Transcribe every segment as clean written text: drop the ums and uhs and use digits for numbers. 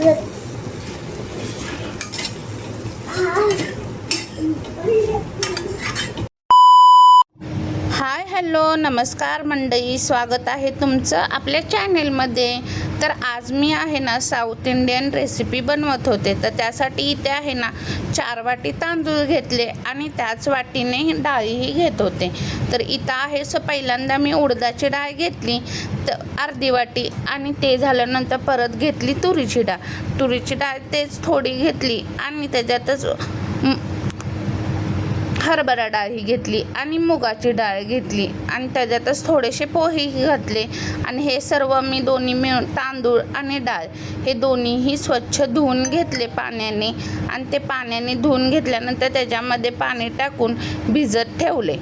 Hi hello नमस्कार मंडळी, स्वागत आहे तुमचं आपल्या चॅनेलमध्ये. तर आज मी आहे ना साऊथ इंडियन रेसिपी बनवत होते. तर त्यासाठी इथे आहे ना 4 वाटी तांदूळ घेतले आणि त्याच वाटीने डाळीही घेत होते. तर इथं आहे पहिल्यांदा मी उडदाची डाळ घेतली तर अर्धी वाटी, आणि ते झाल्यानंतर परत घेतली तुरीची डाळ तेच थोडी घेतली, आणि त्याच्यातच हरभरा डाळ ही घेतली आणि मुगाची डाळ घेतली, आणि त्याच्यातच थोडेसे पोहे घातले. आणि हे सर्व मी दोन्ही मिळून तांदूळ आणि डाळ हे दोन्हीही स्वच्छ धुवून घेतले पाण्याने, आणि ते पाण्याने धुवून घेतल्यानंतर त्याच्यामध्ये पाणी टाकून भिजत ठेवले.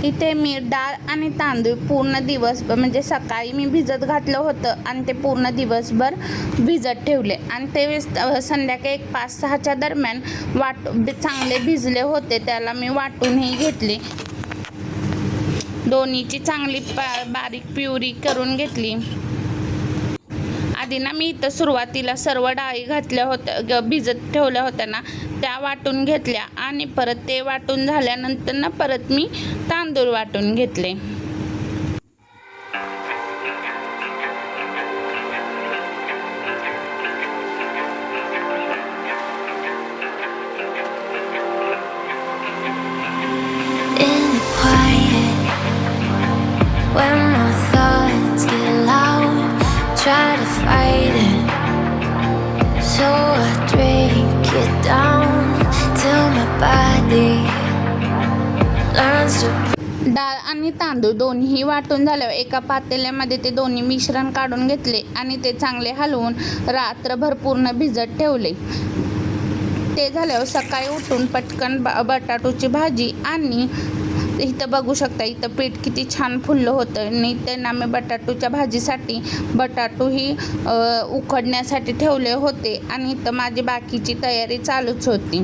इथे मी डाळ आणि तांदूळ पूर्ण दिवस म्हणजे सकाळी मी भिजत घातलं होतं आणि ते पूर्ण दिवसभर भिजत ठेवले, आणि ते संध्याकाळी 5-6च्या दरम्यान चांगले भिजले होते. त्याला मी वाटूनही घेतले, दोन्हीची चांगली बारीक प्युरी करून घेतली. आधी ना मी इथं सुरुवातीला सर्व डाळी घातल्या होत्या, भिजत ठेवल्या होत्या ना, त्या वाटून घेतल्या, आणि परत ते वाटून झाल्यानंतर ना परत मी तांदूळ वाटून घेतले. Try to fight it, so I drink it down till my body learns to. डाळ आणि तांदूळ दोन्ही वाटून झाल्यावर एका पातेल्यामध्ये ते दोन्ही मिश्रण काढून घेतले, आणि ते चांगले हलवून रात्रभर पूर्ण भिजत ठेवले. ते झाल्यावर सकाळी उठून पटकन बटाटूची भाजी, आणि इथं बघू शकता इथं पीठ किती छान फुललं होतं. आणि त्यांना मी बटाटूच्या भाजीसाठी बटाटूही उकडण्यासाठी ठेवले होते, आणि इथं माझी बाकीची तयारी चालूच होती.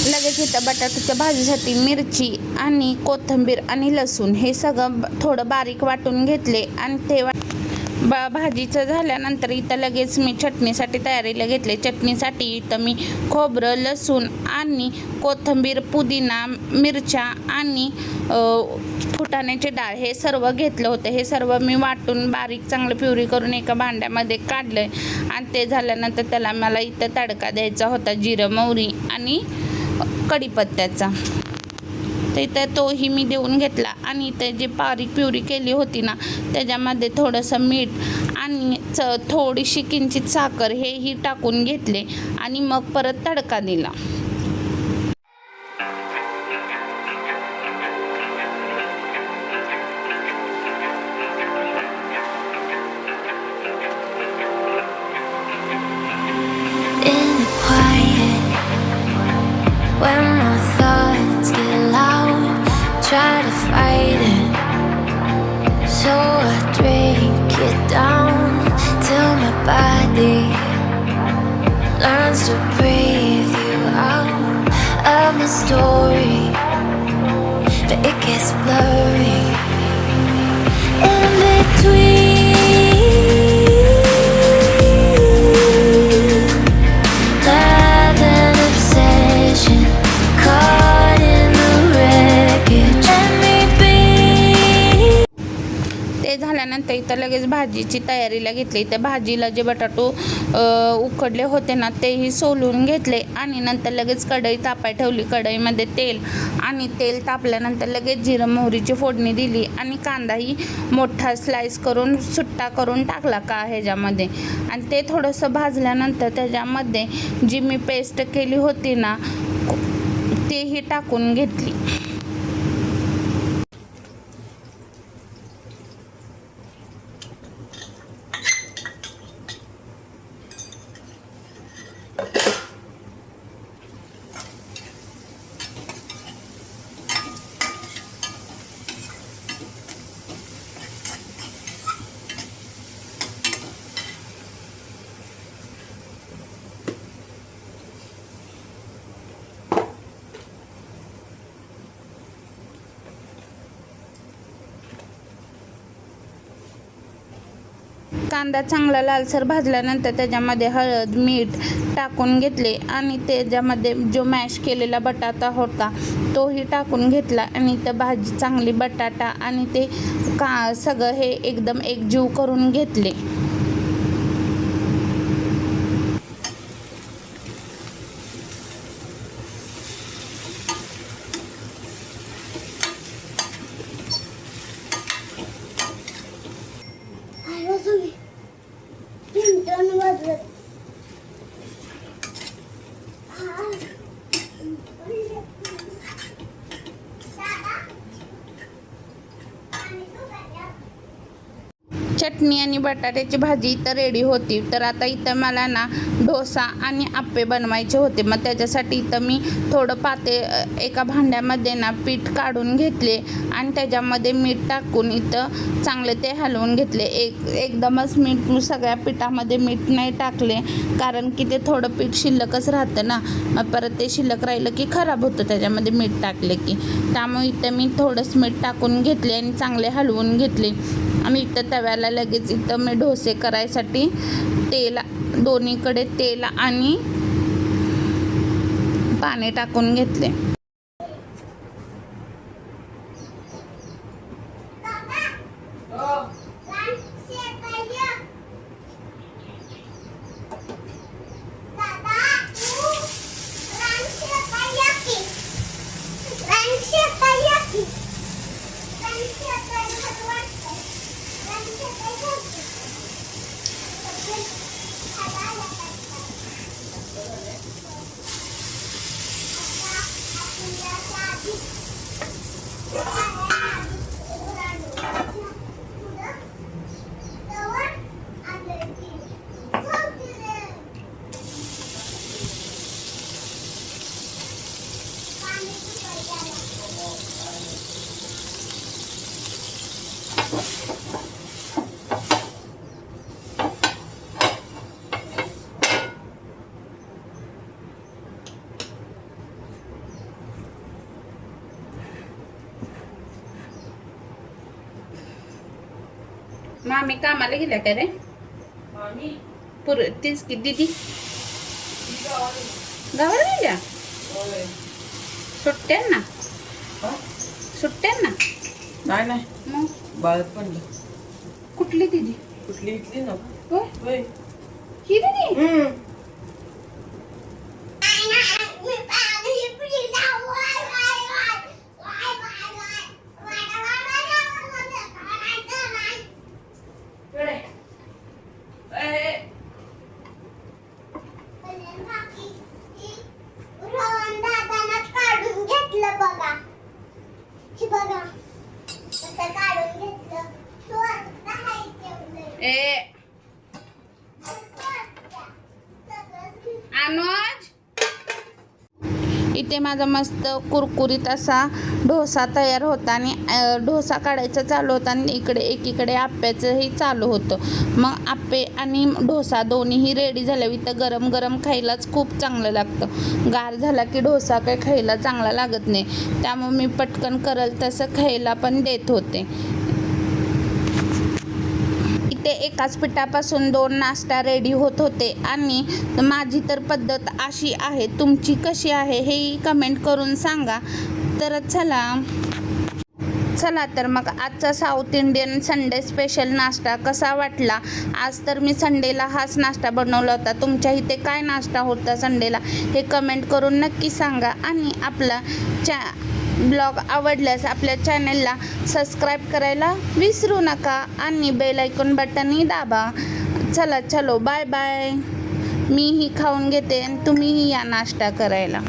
लगेच इथं बटाटूच्या भाजीसाठी मिरची आणि कोथिंबीर आणि लसूण हे सगळं थोडं बारीक वाटून घेतले, आणि ते भाजीचं झाल्यानंतर इथं लगेच मी चटणीसाठी तयारीला घेतले. चटणीसाठी इथं मी खोबरं, लसूण आणि कोथिंबीर, पुदिना, मिरच्या आणि फुटाण्याची डाळ हे सर्व घेतलं होतं. हे सर्व मी वाटून बारीक चांगलं प्युरी करून एका भांड्यामध्ये काढलं, आणि ते झाल्यानंतर त्याला मला इथं तडका द्यायचा होता जिरं, मोहरी आणि कढीपत्त्याचा. तर इथं तोही मी देऊन घेतला, आणि इथं जे बारीक प्युरी केली होती ना त्याच्यामध्ये थोडंसं मीठ आणि थोडीशी किंचित साखर हेही टाकून घेतले, आणि मग परत तडका दिला. Try to fight it, so I drink it down till my body learns to breathe you out of my story, but it gets blurry in between. Love and obsession caught in the wreckage. ते झाल्यानंतर इथं लगेच भाजीची तयारीला घेतली. त्या भाजीला जे बटाटो उकडले होते ना तेही सोलून घेतले, आणि नंतर लगेच कढई तापाय ठेवली. कढईमध्ये तेल, आणि तेल तापल्यानंतर लगेच जिरं मोहरीची फोडणी दिली, आणि कांदाही मोठा स्लाइस करून सुट्टा करून टाकला ह्याच्यामध्ये, आणि ते थोडंसं भाजल्यानंतर त्याच्यामध्ये जी मी पेस्ट केली होती ना तेही टाकून घेतली. कांदा चांगला लालसर भाजल्यानंतर त्याच्यामध्ये हळद मीठ टाकून घेतले आणि त्याच्यामध्ये जो मॅश केलेला बटाटा होता तोही टाकून घेतला आणि तर भाजी चांगली बटाटा आणि ते सगळं हे एकदम एकजीव करून घेतले. चटणी आणि बटाट्याची भाजी तर रेडी होती. तर आता इथं मला ना डोसा आणि आप्पे बनवायचे होते. मग त्याच्यासाठी इथं मी थोडं एका भांड्यामध्ये ना पीठ काढून घेतले आणि त्याच्यामध्ये मीठ टाकून इथं चांगले ते हलवून घेतले. एकदमच मीठ सगळ्या पिठामध्ये मीठ नाही टाकले कारण की ते थोडं पीठ शिल्लकच राहतं ना, मग परत ते शिल्लक राहिलं की खराब होतं त्याच्यामध्ये मीठ टाकले की. त्यामुळे इथं मी थोडंच मीठ टाकून घेतले आणि चांगले हलवून घेतले. आणि इथं तव्याला लगेच इथं मी डोसे करायसाठी दोन्हीकडे तेल आणि पाणी टाकून घेतले. मामी कामाला गेल्या का रे? तीच की दीदी गावाला गेल्या सुट्ट्यांना नाही नाही मग बाळत पडलं. कुठली दीदी? कुठली इथली ना? होय ही दीदी. इथे माझा मस्त कुरकुरीत असा डोसा तयार होता आणि डोसा काढायचा चालू होता आणि एकीकडे आप्याचंही चालू होतं. मग आप्पे आणि डोसा दोन्हीही रेडी झाले. इथं गरम गरम खायलाच खूप चांगलं लागतं. गार झाला की डोसा काही खायला चांगला लागत नाही, त्यामुळे मी पटकन करल तसं खायला पण देत होते. इथे एकाच पिठापासून 2 नाश्ता रेडी होत होते आणि माझी तर पद्धत अशी आहे. तुमची कशी आहे हेही कमेंट करून सांगा. तर चला तर मग आजचा साऊथ इंडियन संडे स्पेशल नाश्ता कसा वाटला. आज तर मी संडेला हाच नाश्ता बनवला होता. तुमच्या इथे काय नाश्ता होता संडेला हे कमेंट करून नक्की सांगा. आणि आपला ब्लॉग आवडल्यास आपल्या चॅनलला सबस्क्राईब करायला विसरू नका आणि बेल आयकॉन बटनही दाबा. चलो बाय बाय. मीही खाऊन घेते आणि तुम्हीही या नाश्ता करायला.